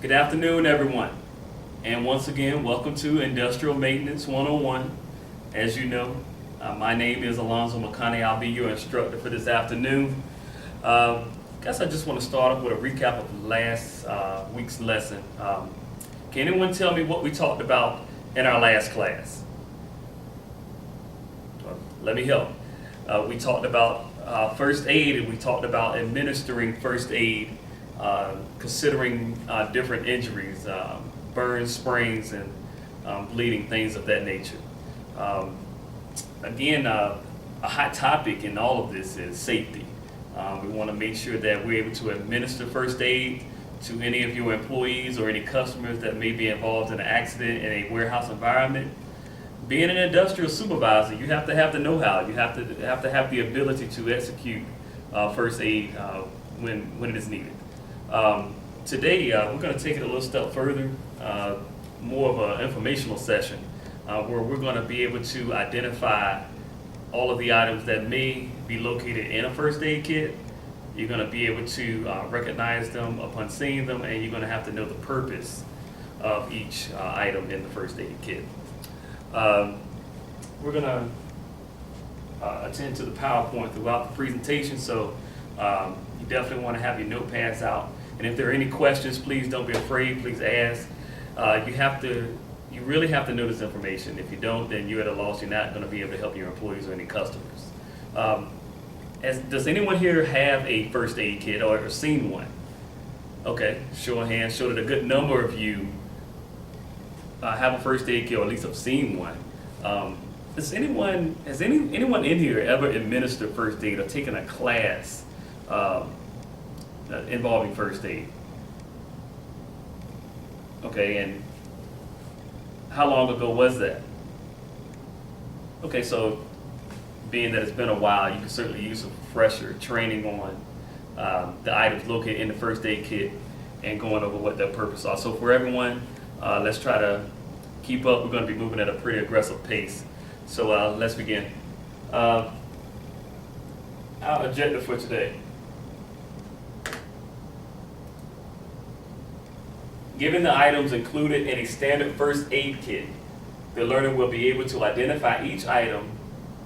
Good afternoon, everyone. And once again, welcome to Industrial Maintenance 101. As you know, my name is Alonzo McConney. I'll be your instructor for this afternoon. Guess I just want to start off with a recap of last week's lesson. Can anyone tell me what we talked about in our last class? Let me help. We talked about first aid, and we talked about administering first aid, considering different injuries, burns, sprains, and bleeding, things of that nature. Again, a hot topic in all of this is safety. We want to make sure that we're able to administer first aid to any of your employees or any customers that may be involved in an accident in a warehouse environment. Being an industrial supervisor, you have to have the know-how. You have to have the ability to execute first aid when it is needed. Today, we're going to take it a little step further, more of an informational session, where we're going to be able to identify all of the items that may be located in a first aid kit. You're going to be able to recognize them upon seeing them, and you're going to have to know the purpose of each item in the first aid kit. We're going to attend to the PowerPoint throughout the presentation, so you definitely want to have your notepads out. And if there are any questions, please don't be afraid. Please ask. You really have to know this information. If you don't, then you're at a loss. You're not going to be able to help your employees or any customers. Does anyone here have a first aid kit or seen one? Okay, show of hands. Show that a good number of you have a first aid kit, or at least have seen one. Has anyone in here ever administered first aid or taken a class involving first aid? Okay, and how long ago was that? Okay, so being that it's been a while, you can certainly use some refresher training on the items located in the first aid kit and going over what their purpose are. So for everyone, let's try to keep up. We're going to be moving at a pretty aggressive pace. So let's begin. Our agenda for today. Given the items included in a standard first aid kit, the learner will be able to identify each item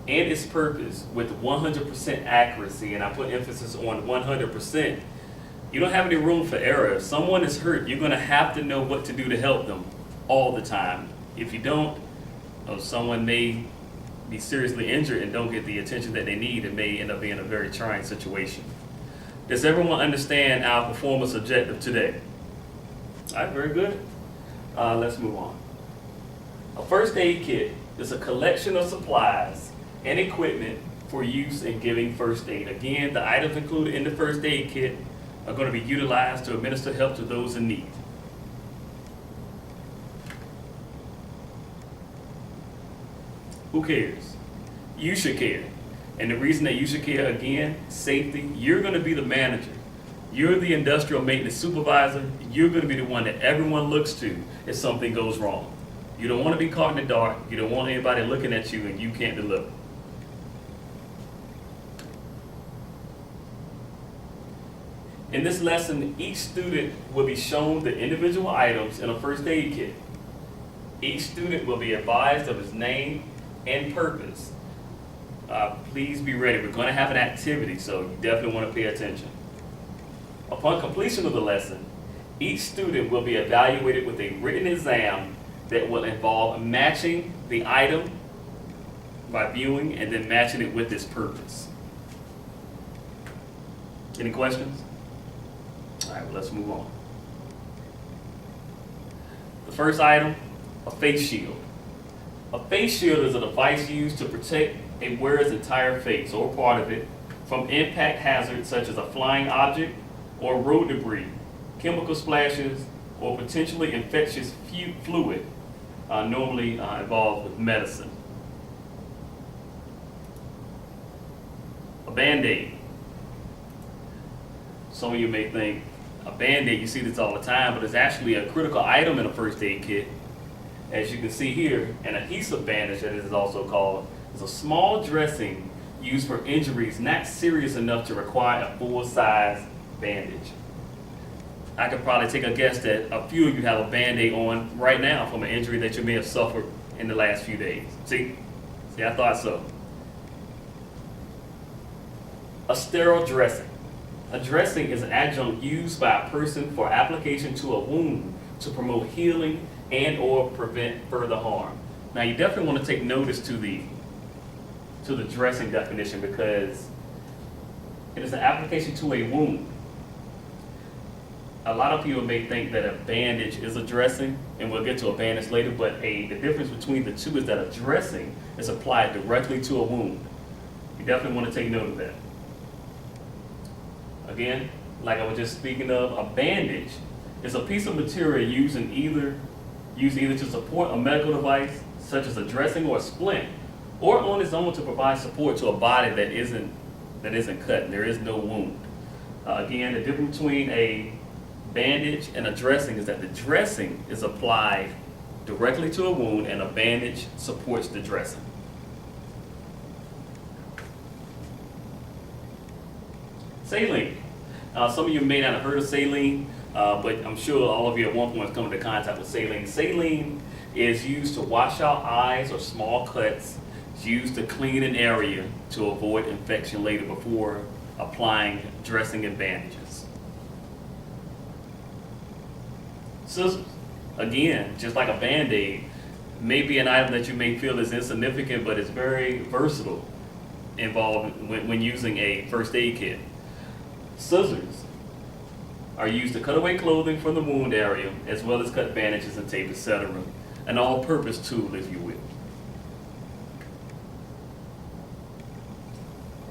and its purpose with 100% accuracy, and I put emphasis on 100%. You don't have any room for error. If someone is hurt, you're going to have to know what to do to help them all the time. If you don't, someone may be seriously injured and don't get the attention that they need. It may end up being a very trying situation. Does everyone understand our performance objective today? All right, very good. Let's move on. A first aid kit is a collection of supplies and equipment for use in giving first aid. Again, the items included in the first aid kit are going to be utilized to administer help to those in need. Who cares? You should care. And the reason that you should care, again, safety. You're going to be the manager. You're the industrial maintenance supervisor. You're going to be the one that everyone looks to if something goes wrong. You don't want to be caught in the dark. You don't want anybody looking at you and you can't deliver. In this lesson, each student will be shown the individual items in a first aid kit. Each student will be advised of his name and purpose. Please be ready. We're going to have an activity, so you definitely want to pay attention. Upon completion of the lesson, each student will be evaluated with a written exam that will involve matching the item by viewing and then matching it with its purpose. Any questions? All right, well, let's move on. The first item, a face shield. A face shield is a device used to protect a wearer's entire face or part of it from impact hazards such as a flying object or road debris, chemical splashes, or potentially infectious fluid, normally involved with medicine. A Band-Aid. Some of you may think a Band-Aid, you see this all the time, but it's actually a critical item in a first aid kit. As you can see here, an adhesive bandage, that is also called, is a small dressing used for injuries not serious enough to require a full-size bandage. I could probably take a guess that a few of you have a Band-Aid on right now from an injury that you may have suffered in the last few days. See, I thought so. A sterile dressing. A dressing is an adjunct used by a person for application to a wound to promote healing and or prevent further harm. Now you definitely want to take notice to the dressing definition, because it is an application to a wound. A lot of people may think that a bandage is a dressing, and we'll get to a bandage later, but the difference between the two is that a dressing is applied directly to a wound. You definitely want to take note of that. Again, like I was just speaking of, a bandage is a piece of material used either to support a medical device, such as a dressing or a splint, or on its own to provide support to a body that isn't cut and there is no wound. Again, the difference between a bandage and a dressing is that the dressing is applied directly to a wound and a bandage supports the dressing. Saline. Some of you may not have heard of saline, but I'm sure all of you at one point have come into contact with saline. Saline is used to wash out eyes or small cuts. It's used to clean an area to avoid infection later before applying dressing and bandages. Scissors. Again, just like a Band-Aid, may be an item that you may feel is insignificant, but it's very versatile involved when using a first aid kit. Scissors are used to cut away clothing from the wound area, as well as cut bandages and tape, etc. An all-purpose tool, if you will.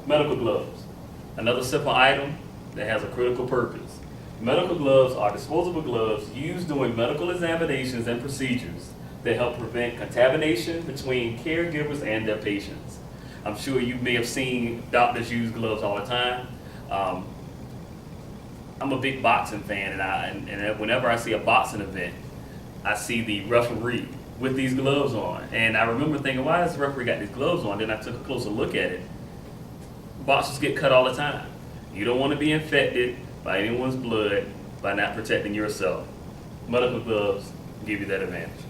Medical gloves. Another simple item that has a critical purpose. Medical gloves are disposable gloves used during medical examinations and procedures that help prevent contamination between caregivers and their patients. I'm sure you may have seen doctors use gloves all the time. I'm a big boxing fan, and whenever I see a boxing event, I see the referee with these gloves on. And I remember thinking, why does the referee got these gloves on? Then I took a closer look at it. Boxers get cut all the time. You don't want to be infected by anyone's blood by not protecting yourself. Medical gloves give you that advantage.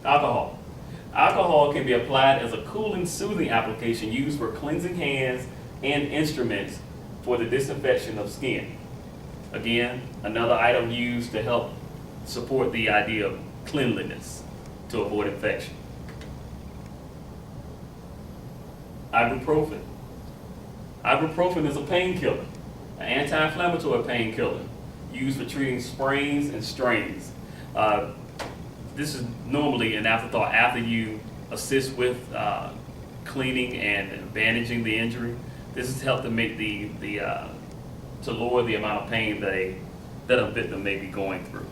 Alcohol. Alcohol can be applied as a cooling, soothing application used for cleansing hands and instruments for the disinfection of skin. Again, another item used to help support the idea of cleanliness to avoid infection. Ibuprofen. Ibuprofen is a painkiller, an anti-inflammatory painkiller used for treating sprains and strains. This is normally an afterthought after you assist with cleaning and bandaging the injury. This has helped to make to lower the amount of pain that a victim may be going through.